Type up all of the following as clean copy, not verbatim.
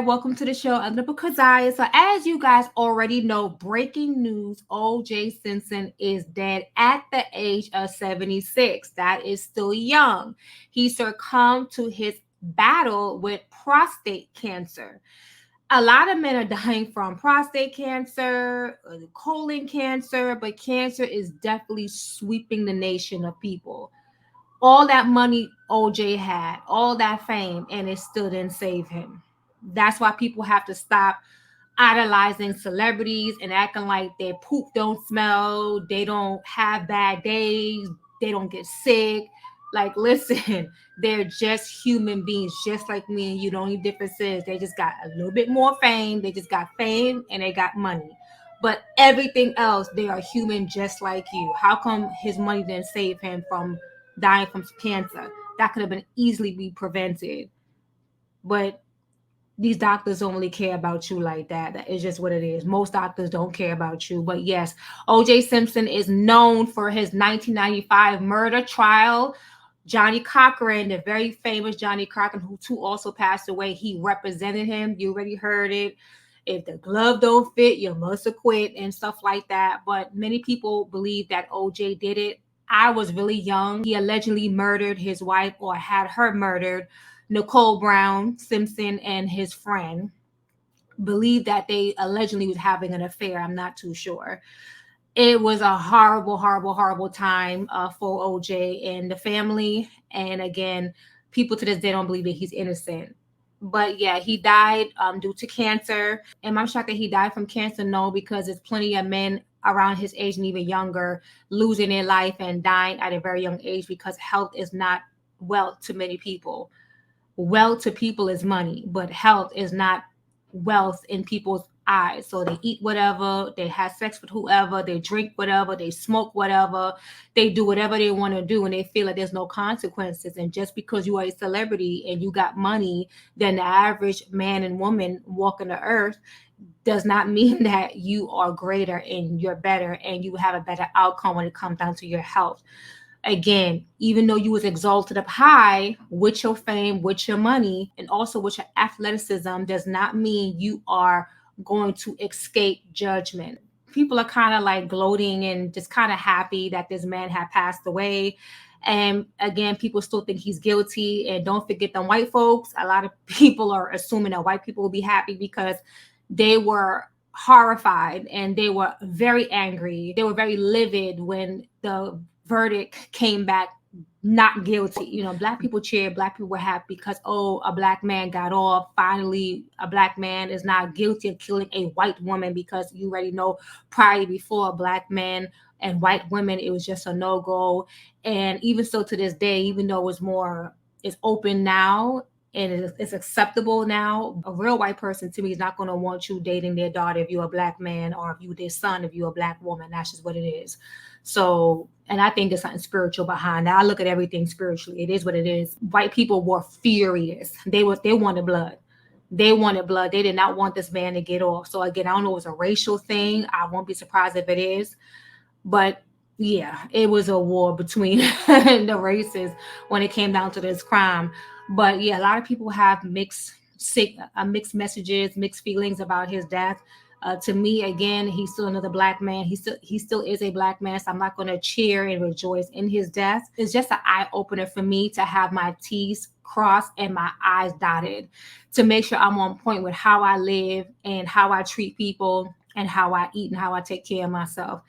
welcome to the show. I'm the Keziah. So, as you guys already know, breaking news: O.J Simpson is dead at the age of 76. That is still young. He succumbed to his battle with prostate cancer. A lot of men are dying from prostate cancer, colon cancer, but cancer is definitely sweeping the nation of people. All that money OJ had, all that fame, and it still didn't save him. That's why people have to stop idolizing celebrities and acting like their poop don't smell, they don't have bad days, they don't get sick. Like, listen, they're just human beings, just like me and you. The only difference is they just got a little bit more fame. They just got fame and they got money. But everything else, they are human just like you. How come his money didn't save him from dying from cancer? That could have been easily be prevented. But these doctors don't really care about you like that. That is just what it is. Most doctors don't care about you. But yes, O.J. Simpson is known for his 1995 murder trial. Johnny Cochran, the very famous Johnny Cochran, who too also passed away, he represented him. You already heard it. If the glove don't fit, you must acquit and stuff like that. But many people believe that OJ did it. I was really young. He allegedly murdered his wife or had her murdered. Nicole Brown Simpson and his friend believe that they allegedly was having an affair. I'm not too sure. It was a horrible, horrible, horrible time for OJ and the family. And again, people to this day don't believe that he's innocent. But yeah, he died due to cancer. Am I shocked that he died from cancer? No, because there's plenty of men around his age and even younger losing their life and dying at a very young age because health is not wealth to many people. Wealth to people is money, but health is not wealth in people's eyes. So they eat whatever, they have sex with whoever, they drink whatever, they smoke whatever, they do whatever they want to do, and they feel like there's no consequences. And just because you are a celebrity and you got money than the average man and woman walking the earth does not mean that you are greater and you're better and you have a better outcome when it comes down to your health. Again, even though you was exalted up high with your fame, with your money, and also with your athleticism, does not mean you are going to escape judgment. People are kind of like gloating and just kind of happy that this man had passed away. And again, people still think he's guilty. And don't forget them white folks. A lot of people are assuming that white people will be happy because they were horrified and they were very angry. They were very livid when the verdict came back not guilty. You know, black people cheered, black people were happy because, oh, a black man got off. Finally, a black man is not guilty of killing a white woman, because you already know prior before, a black man and white women, it was just a no-go. And even so to this day, even though it's open now, and it's acceptable now, a real white person to me is not going to want you dating their daughter if you're a black man, or if you're their son if you're a black woman. That's just what it is. So, and I think there's something spiritual behind that. I look at everything spiritually. It is what it is. White people were furious. They wanted blood. They wanted blood. They did not want this man to get off. So again, I don't know if it's a racial thing. I won't be surprised if it is. But yeah, it was a war between the races when it came down to this crime. But yeah, a lot of people have mixed messages, mixed feelings about his death. To me, again, he's still another black man. He still is a black man. So I'm not going to cheer and rejoice in his death. It's just an eye opener for me to have my T's crossed and my I's dotted, to make sure I'm on point with how I live and how I treat people and how I eat and how I take care of myself.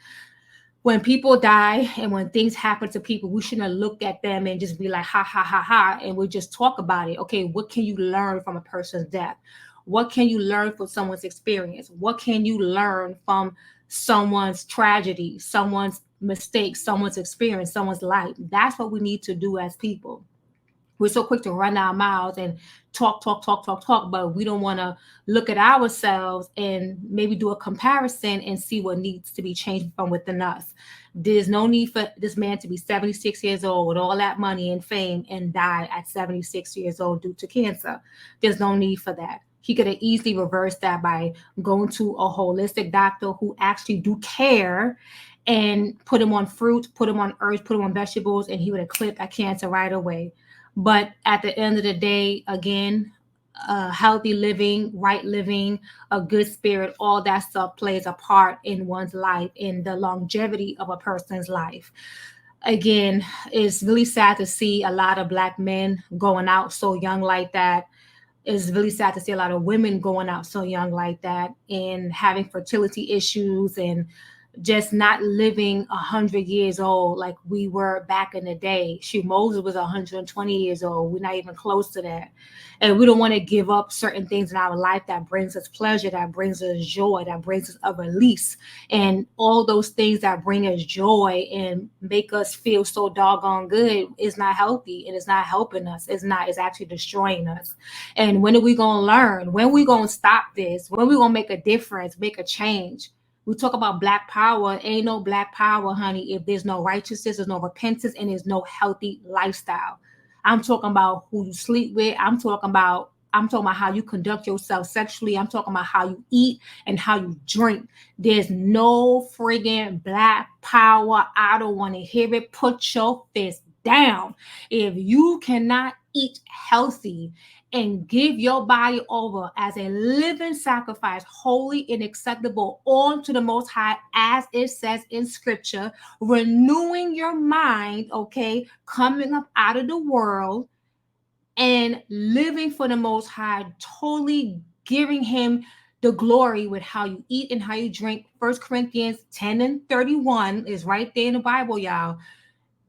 When people die and when things happen to people, we shouldn't look at them and just be like, ha, ha, ha, ha, and we just talk about it. Okay, what can you learn from a person's death? What can you learn from someone's experience? What can you learn from someone's tragedy, someone's mistake, someone's experience, someone's life? That's what we need to do as people. We're so quick to run our mouths and talk, but we don't want to look at ourselves and maybe do a comparison and see what needs to be changed from within us. There's no need for this man to be 76 years old with all that money and fame and die at 76 years old due to cancer. There's no need for that. He could have easily reversed that by going to a holistic doctor who actually do care, and put him on fruit, put him on herbs, put him on vegetables, and he would have clipped that cancer right away. But at the end of the day, again, healthy living, right living, a good spirit, all that stuff plays a part in one's life, in the longevity of a person's life. Again, it's really sad to see a lot of Black men going out so young like that. It's really sad to see a lot of women going out so young like that and having fertility issues and just not living 100 years old like we were back in the day. Shoot, Moses was 120 years old. We're not even close to that. And we don't want to give up certain things in our life that brings us pleasure, that brings us joy, that brings us a release. And all those things that bring us joy and make us feel so doggone good is not healthy, and it's not helping us. It's actually destroying us. And when are we going to learn? When are we going to stop this? When are we going to make a difference, make a change? We talk about Black power. Ain't no Black power, honey, if there's no righteousness, there's no repentance, and there's no healthy lifestyle. I'm talking about who you sleep with. I'm talking about how you conduct yourself sexually. I'm talking about how you eat and how you drink. There's no friggin' Black power. I don't want to hear it. Put your fist down. If you cannot eat healthy and give your body over as a living sacrifice, holy and acceptable unto the Most High, as it says in Scripture, renewing your mind, okay, coming up out of the world and living for the Most High, totally giving Him the glory with how you eat and how you drink. 1 Corinthians 10:31 is right there in the Bible, y'all.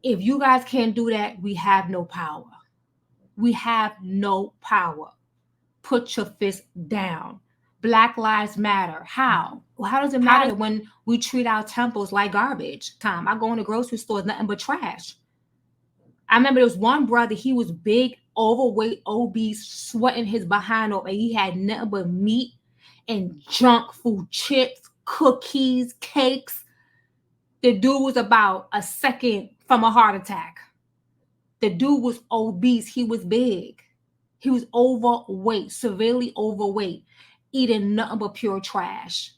If you guys can't do that, we have no power. We have no power. Put your fist down. Black Lives Matter. How? Well, how does it matter when we treat our temples like garbage? I go in the grocery store, it's nothing but trash. I remember there was one brother, he was big, overweight, obese, sweating his behind off, and he had nothing but meat and junk food, chips, cookies, cakes. The dude was about a second from a heart attack. The dude was obese. He was big. He was overweight, severely overweight, eating nothing but pure trash.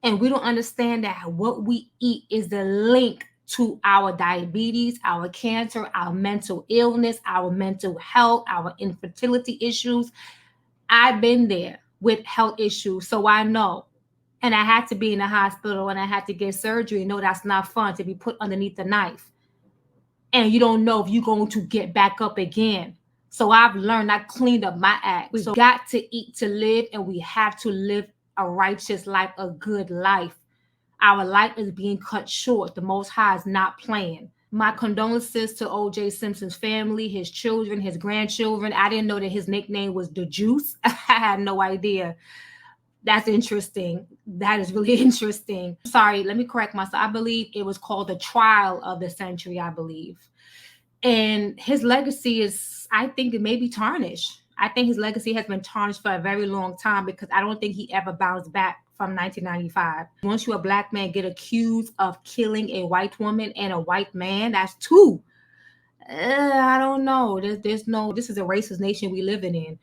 And we don't understand that what we eat is the link to our diabetes, our cancer, our mental illness, our mental health, our infertility issues. I've been there with health issues, so I know. And I had to be in the hospital and I had to get surgery. No, that's not fun, to be put underneath the knife. And you don't know if you're going to get back up again. So I've learned, I cleaned up my act. We got to eat to live, and we have to live a righteous life, a good life. Our life is being cut short. The Most High is not playing. My condolences to O.J Simpson's family, his children, his grandchildren. I didn't know that his nickname was The Juice. I had no idea. That's interesting. That is really interesting. Sorry, let me correct myself. I believe it was called The Trial of the Century, I believe. And his legacy is, I think, it may be tarnished. I think his legacy has been tarnished for a very long time, because I don't think he ever bounced back from 1995. Once you're a Black man, get accused of killing a white woman and a white man, that's two. I don't know. There's no, this is a racist nation we living in.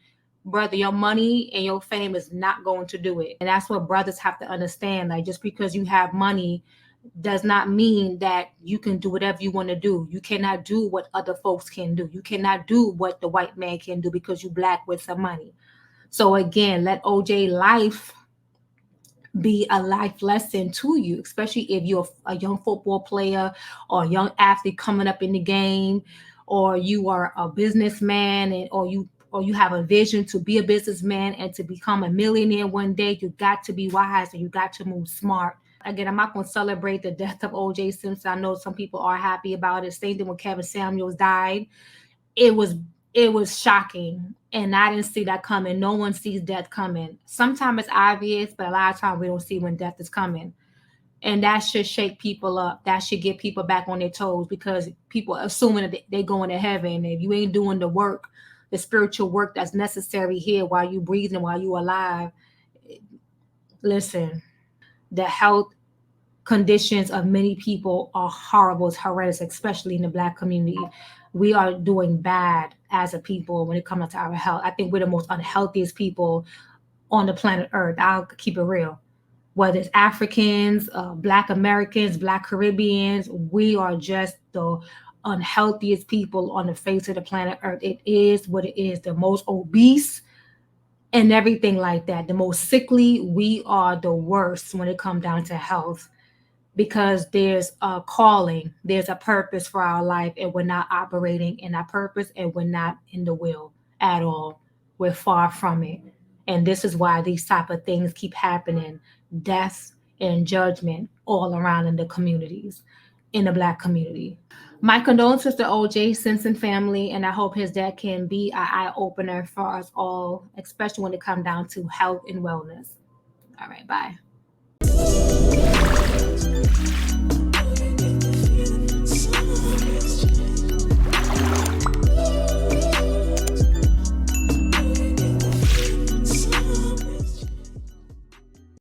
Brother, your money and your fame is not going to do it. And that's what brothers have to understand. Like, just because you have money does not mean that you can do whatever you want to do. You cannot do what other folks can do. You cannot do what the white man can do because you Black with some money. So again, let OJ life be a life lesson to you, especially if you're a young football player or a young athlete coming up in the game, or you are a businessman, and or you have a vision to be a businessman and to become a millionaire one day. You got to be wise and you got to move smart. Again, I'm not going to celebrate the death of O.J. Simpson. I know some people are happy about it. Same thing when Kevin Samuels died. It was shocking, and I didn't see that coming. No one sees death coming. Sometimes it's obvious, but a lot of times we don't see when death is coming. And that should shake people up. That should get people back on their toes, because people are assuming that they're going to heaven. If you ain't doing the work, the spiritual work that's necessary here while you breathing, while you alive, listen, the health conditions of many people are horrible. It's horrendous, especially in the Black community. We are doing bad as a people when it comes to our health. I think we're the most unhealthiest people on the planet Earth. I'll keep it real. Whether it's Africans, Black Americans, Black Caribbeans, we are just the unhealthiest people on the face of the planet Earth. It is what it is. The most obese and everything like that. The most sickly. We are the worst when it comes down to health, because there's a calling, there's a purpose for our life, and we're not operating in our purpose, and we're not in the will at all. We're far from it. And this is why these type of things keep happening, death and judgment all around in the communities, in the Black community. My condolences to O.J Simpson family, and I hope his death can be an eye opener for us all, especially when it comes down to health and wellness. All right, bye.